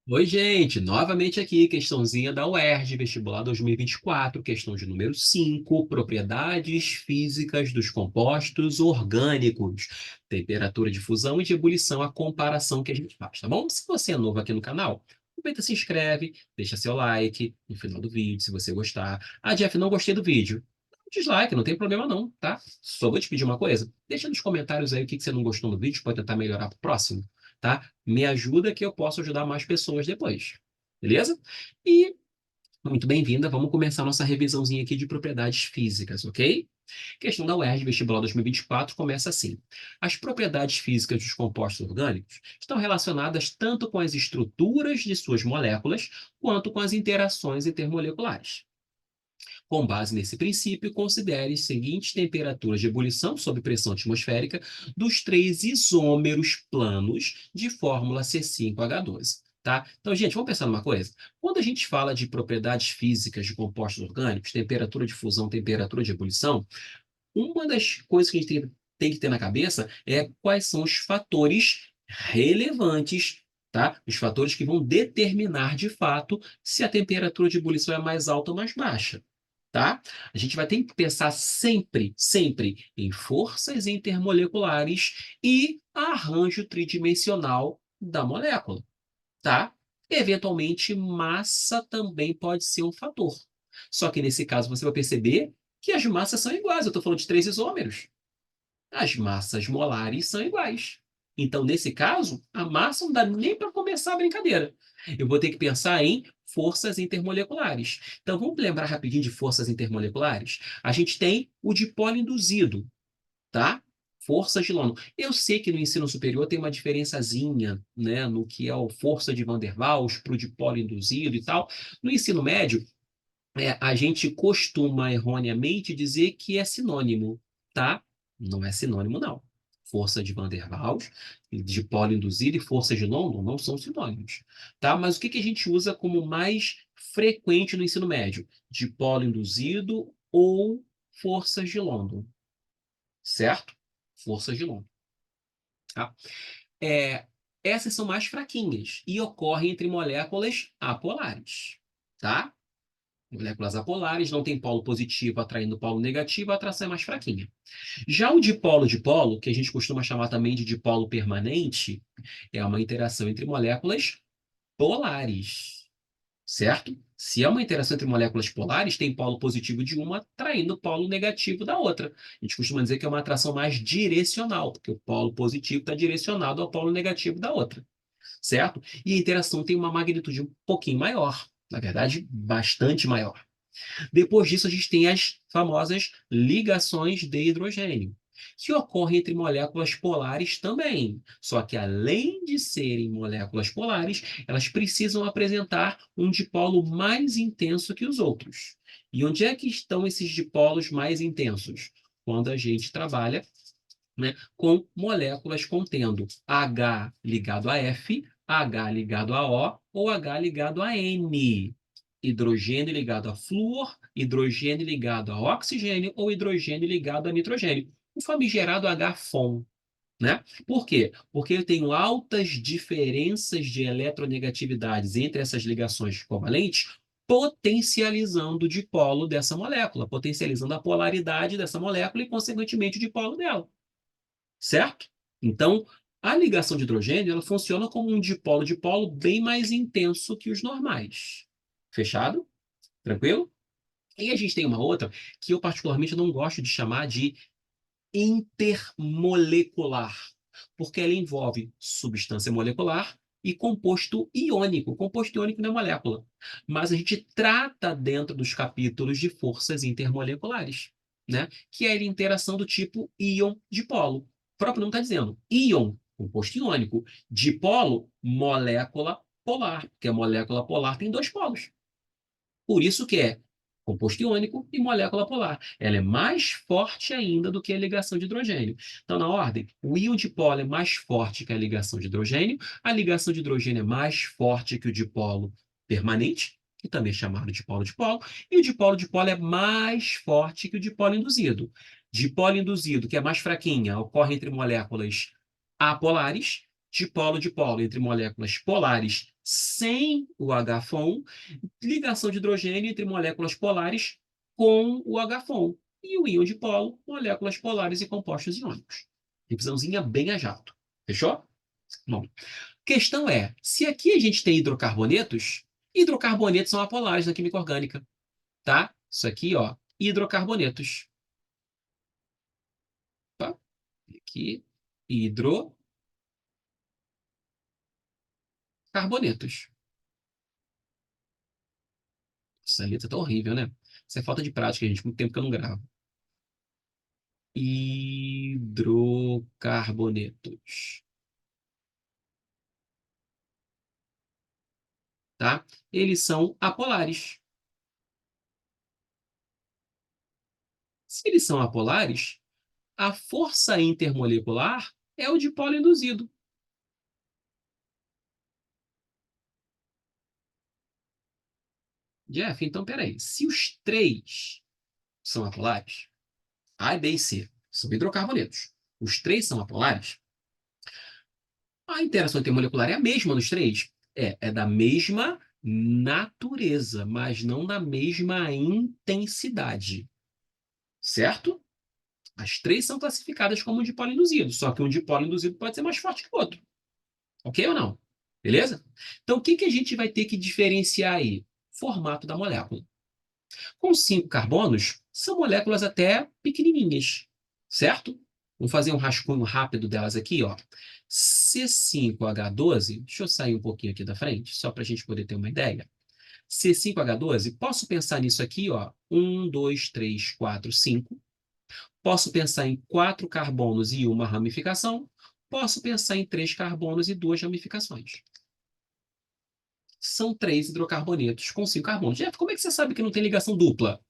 Oi, gente, novamente aqui, questãozinha da UERJ, vestibular 2024, questão de número 5, propriedades físicas dos compostos orgânicos, temperatura de fusão e de ebulição, a comparação que a gente faz, tá bom? Se você é novo aqui no canal, aproveita, se inscreve, deixa seu like no final do vídeo, se você gostar. Ah, Jeff, não gostei do vídeo. Dá um dislike, não tem problema não, tá? Só vou te pedir uma coisa, deixa nos comentários aí o que você não gostou no vídeo, pode tentar melhorar pro próximo, tá? Me ajuda que eu posso ajudar mais pessoas depois. Beleza? E muito bem-vinda. Vamos começar nossa revisãozinha aqui de propriedades físicas, ok? Questão da UERJ, vestibular 2024, começa assim. As propriedades físicas dos compostos orgânicos estão relacionadas tanto com as estruturas de suas moléculas quanto com as interações intermoleculares. Com base nesse princípio, considere as seguintes temperaturas de ebulição sob pressão atmosférica dos três isômeros planos de fórmula C5H12. Tá? Então, gente, vamos pensar numa coisa. Quando a gente fala de propriedades físicas de compostos orgânicos, temperatura de fusão, temperatura de ebulição, uma das coisas que a gente tem que ter na cabeça é quais são os fatores relevantes, tá? Os fatores que vão determinar de fato se a temperatura de ebulição é mais alta ou mais baixa. Tá? A gente vai ter que pensar sempre, sempre em forças intermoleculares e arranjo tridimensional da molécula, tá? Eventualmente, massa também pode ser um fator. Só que nesse caso você vai perceber que as massas são iguais. Eu estou falando de três isômeros. As massas molares são iguais. Então, nesse caso, a massa não dá nem para começar a brincadeira. Eu vou ter que pensar em forças intermoleculares. Então, vamos lembrar rapidinho de forças intermoleculares? A gente tem o dipolo induzido, tá? Forças de London. Eu sei que no ensino superior tem uma diferençazinha, né, no que é a força de Van der Waals para o dipolo induzido e tal. No ensino médio, a gente costuma erroneamente dizer que é sinônimo, tá? Não é sinônimo, não. Força de Van der Waals, dipolo induzido e força de London não são sinônimos, tá? Mas o que que a gente usa como mais frequente no ensino médio? Dipolo induzido ou forças de London, certo? Forças de London, tá? É, essas são mais fraquinhas e ocorrem entre moléculas apolares, tá? Moléculas apolares não têm polo positivo atraindo polo negativo, a atração é mais fraquinha. Já o dipolo-dipolo, que a gente costuma chamar também de dipolo permanente, é uma interação entre moléculas polares, certo? Se é uma interação entre moléculas polares, tem polo positivo de uma atraindo polo negativo da outra. A gente costuma dizer que é uma atração mais direcional, porque o polo positivo está direcionado ao polo negativo da outra, certo? E a interação tem uma magnitude um pouquinho maior, na verdade, bastante maior. Depois disso, a gente tem as famosas ligações de hidrogênio, que ocorrem entre moléculas polares também. Só que, além de serem moléculas polares, elas precisam apresentar um dipolo mais intenso que os outros. E onde é que estão esses dipolos mais intensos? Quando a gente trabalha, né, com moléculas contendo H ligado a F, H ligado a O ou H ligado a N. Hidrogênio ligado a flúor, hidrogênio ligado a oxigênio ou hidrogênio ligado a nitrogênio. O famigerado H-FON, né? Por quê? Porque eu tenho altas diferenças de eletronegatividades entre essas ligações covalentes, potencializando o dipolo dessa molécula, potencializando a polaridade dessa molécula e, consequentemente, o dipolo dela, certo? Então, a ligação de hidrogênio ela funciona como um dipolo-dipolo bem mais intenso que os normais. Fechado? Tranquilo? E a gente tem uma outra que eu particularmente não gosto de chamar de intermolecular, porque ela envolve substância molecular e composto iônico. Composto iônico não é molécula. Mas a gente trata dentro dos capítulos de forças intermoleculares, né? Que é a interação do tipo íon-dipolo. O próprio nome está dizendo. Íon, composto iônico. Dipolo, molécula polar, porque a molécula polar tem dois polos. Por isso que é composto iônico e molécula polar. Ela é mais forte ainda do que a ligação de hidrogênio. Então, na ordem, o íon dipolo é mais forte que a ligação de hidrogênio, a ligação de hidrogênio é mais forte que o dipolo permanente, que também é chamado dipolo-dipolo, e o dipolo-dipolo é mais forte que o dipolo induzido. Dipolo induzido, que é mais fraquinha, ocorre entre moléculas apolares. dipolo-dipolo entre moléculas polares sem o H-FON, ligação de hidrogênio entre moléculas polares com o H-FON. E o íon dipolo, moléculas polares e compostos iônicos. Revisãozinha bem a jato. Fechou? Bom, questão é, se aqui a gente tem hidrocarbonetos, hidrocarbonetos são apolares na química orgânica, tá? Isso aqui, ó, hidrocarbonetos. Tá? Aqui, hidrocarbonetos. Essa letra tá horrível, né? Isso é falta de prática, gente. Muito tempo que eu não gravo. Hidrocarbonetos. Tá? Eles são apolares. Se eles são apolares, a força intermolecular é o dipolo induzido. Jeff, então peraí. Se os três são apolares, A, B e C são hidrocarbonetos, os três são apolares, a interação intermolecular é a mesma nos três? É da mesma natureza, mas não da mesma intensidade. Certo? As três são classificadas como dipolo induzido, só que um dipolo induzido pode ser mais forte que o outro. Ok ou não? Beleza? Então, o que a gente vai ter que diferenciar aí? Formato da molécula. Com 5 carbonos, são moléculas até pequenininhas, certo? Vamos fazer um rascunho rápido delas aqui, ó. C5H12, deixa eu sair um pouquinho aqui da frente, só para a gente poder ter uma ideia. C5H12, posso pensar nisso aqui, ó. 1, 2, 3, 4, 5. Posso pensar em 4 carbonos e uma ramificação. Posso pensar em 3 carbonos e 2 ramificações. São 3 hidrocarbonetos com 5 carbonos. Jeff, como é que você sabe que não tem ligação dupla?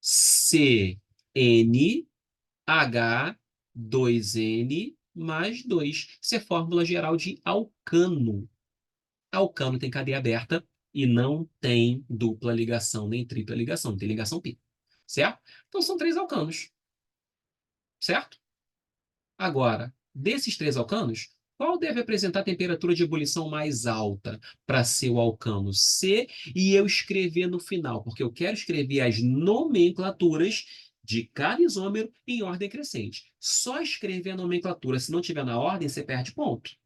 CnH2n mais 2. Isso é fórmula geral de alcano. Alcano tem cadeia aberta e não tem dupla ligação, nem tripla ligação, tem ligação pi. Certo? Então são 3 alcanos. Certo? Agora, desses 3 alcanos, qual deve apresentar a temperatura de ebulição mais alta para ser o alcano C e eu escrever no final? Porque eu quero escrever as nomenclaturas de cada isômero em ordem crescente. Só escrever a nomenclatura, se não tiver na ordem, você perde ponto.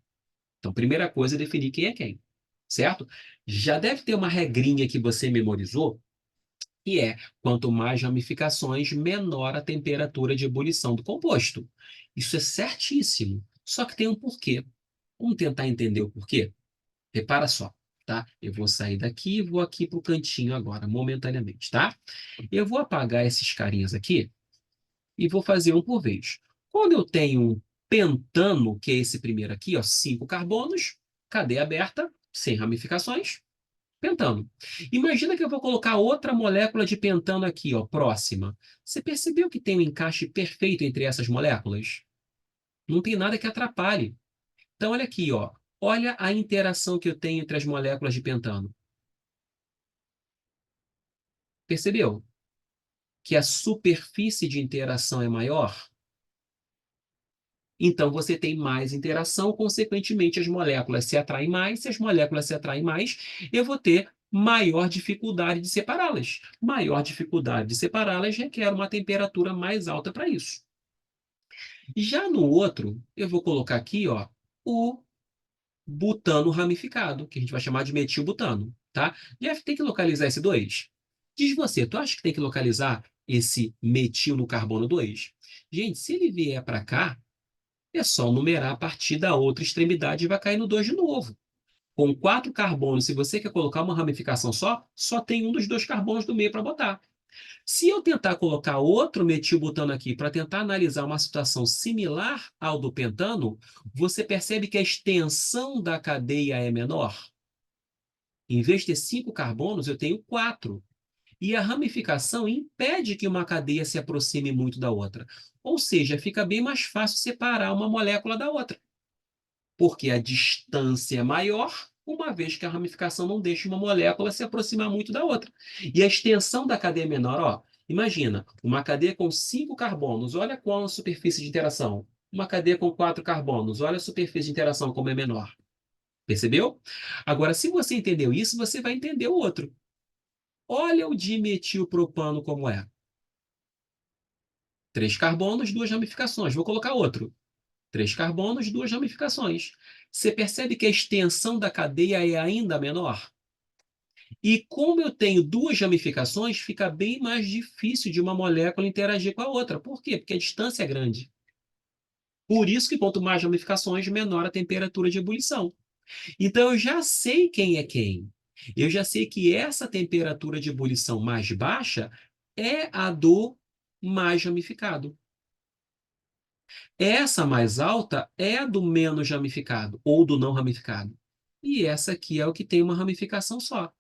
Então, primeira coisa é definir quem é quem. Certo? Já deve ter uma regrinha que você memorizou, que é, quanto mais ramificações, menor a temperatura de ebulição do composto. Isso é certíssimo, só que tem um porquê. Vamos tentar entender o porquê? Repara só, tá? Eu vou sair daqui e vou aqui para o cantinho agora, momentaneamente, tá? Eu vou apagar esses carinhas aqui e vou fazer um por vez. Quando eu tenho um pentano, que é esse primeiro aqui, ó, 5 carbonos, cadeia aberta, sem ramificações, pentano. Imagina que eu vou colocar outra molécula de pentano aqui, ó, próxima. Você percebeu que tem um encaixe perfeito entre essas moléculas? Não tem nada que atrapalhe. Então, olha aqui, ó. Olha a interação que eu tenho entre as moléculas de pentano. Percebeu que a superfície de interação é maior? Então, você tem mais interação, consequentemente, as moléculas se atraem mais. Se as moléculas se atraem mais, eu vou ter maior dificuldade de separá-las. Maior dificuldade de separá-las requer uma temperatura mais alta para isso. Já no outro, eu vou colocar aqui, ó, o butano ramificado, que a gente vai chamar de metilbutano, tá? Jeff, tem que localizar esse 2? Diz você, tu acha que tem que localizar esse metil no carbono 2? Gente, se ele vier para cá, é só numerar a partir da outra extremidade e vai cair no 2 de novo. Com 4 carbonos, se você quer colocar uma ramificação só tem um dos 2 carbonos do meio para botar. Se eu tentar colocar outro metilbutano aqui para tentar analisar uma situação similar ao do pentano, você percebe que a extensão da cadeia é menor? Em vez de ter 5 carbonos, eu tenho 4. E a ramificação impede que uma cadeia se aproxime muito da outra. Ou seja, fica bem mais fácil separar uma molécula da outra, porque a distância é maior, uma vez que a ramificação não deixa uma molécula se aproximar muito da outra. E a extensão da cadeia é menor, ó. Imagina, uma cadeia com 5 carbonos, olha qual a superfície de interação. Uma cadeia com 4 carbonos. Olha a superfície de interação como é menor. Percebeu? Agora, se você entendeu isso, você vai entender o outro. Olha o dimetilpropano como é. 3 carbonos, 2 ramificações. Vou colocar outro. 3 carbonos, 2 ramificações. Você percebe que a extensão da cadeia é ainda menor? E como eu tenho 2 ramificações, fica bem mais difícil de uma molécula interagir com a outra. Por quê? Porque a distância é grande. Por isso que quanto mais ramificações, menor a temperatura de ebulição. Então eu já sei quem é quem. Eu já sei que essa temperatura de ebulição mais baixa é a do mais ramificado. Essa mais alta é a do menos ramificado ou do não ramificado. E essa aqui é o que tem uma ramificação só.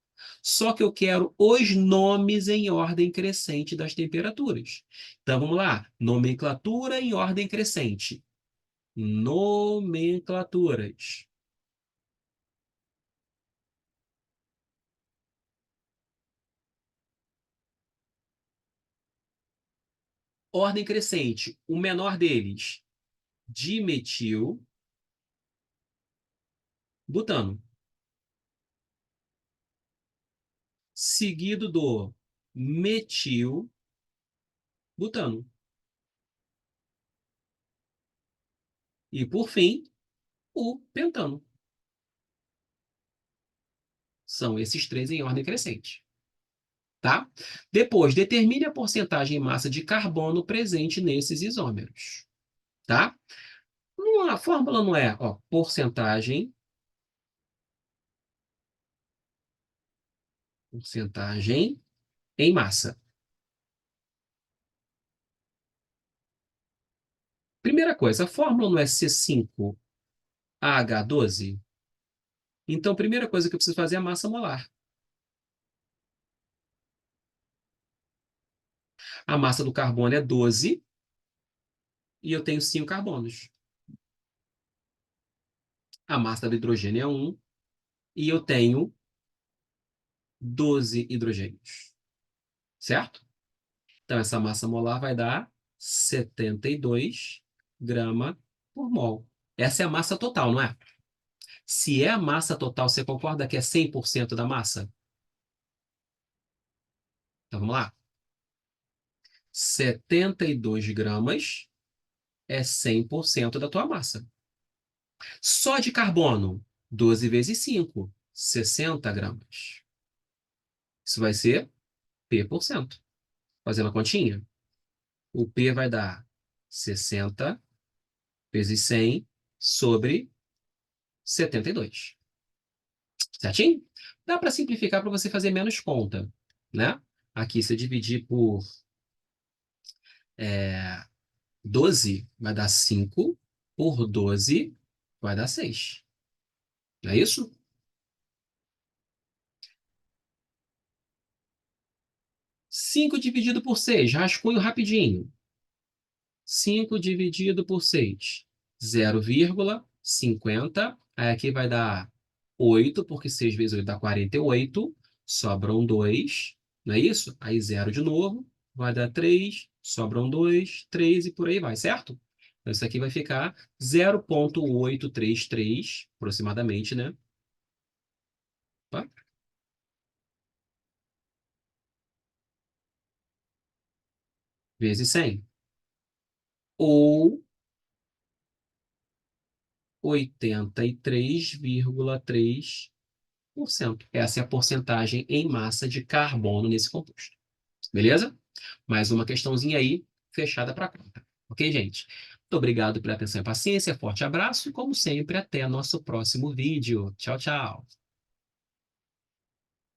Só que eu quero os nomes em ordem crescente das temperaturas. Então vamos lá. Nomenclatura em ordem crescente. Nomenclaturas. Ordem crescente. O menor deles, dimetil butano. Seguido do metil butano. E por fim, o pentano. São esses três em ordem crescente. Tá? Depois, determine a porcentagem em massa de carbono presente nesses isômeros. Tá? A fórmula não é, ó, porcentagem em massa. Primeira coisa, a fórmula não é C5H12? Então, a primeira coisa que eu preciso fazer é a massa molar. A massa do carbono é 12 e eu tenho 5 carbonos. A massa do hidrogênio é 1 e eu tenho 12 hidrogênios. Certo? Então, essa massa molar vai dar 72 gramas por mol. Essa é a massa total, não é? Se é a massa total, você concorda que é 100% da massa? Então, vamos lá. 72 gramas é 100% da tua massa. Só de carbono, 12 vezes 5, 60 gramas. Isso vai ser P%. Fazendo a continha. O P vai dar 60 vezes 100 sobre 72. Certinho? Dá para simplificar para você fazer menos conta, né? Aqui, se eu dividir por 12, vai dar 5. Por 12, vai dar 6. Não é isso? 5 dividido por 6, rascunho rapidinho. 5 dividido por 6, 0,50. Aí aqui vai dar 8, porque 6 vezes 8 dá 48. Sobram 2, não é isso? Aí 0 de novo, vai dar 3, sobram 2, 3 e por aí vai, certo? Então isso aqui vai ficar 0,833, aproximadamente, né? Tá? Vezes 100. Ou 83,3%. Essa é a porcentagem em massa de carbono nesse composto. Beleza? Mais uma questãozinha aí, fechada para conta. Ok, gente? Muito obrigado pela atenção e paciência. Forte abraço e, como sempre, até nosso próximo vídeo. Tchau, tchau.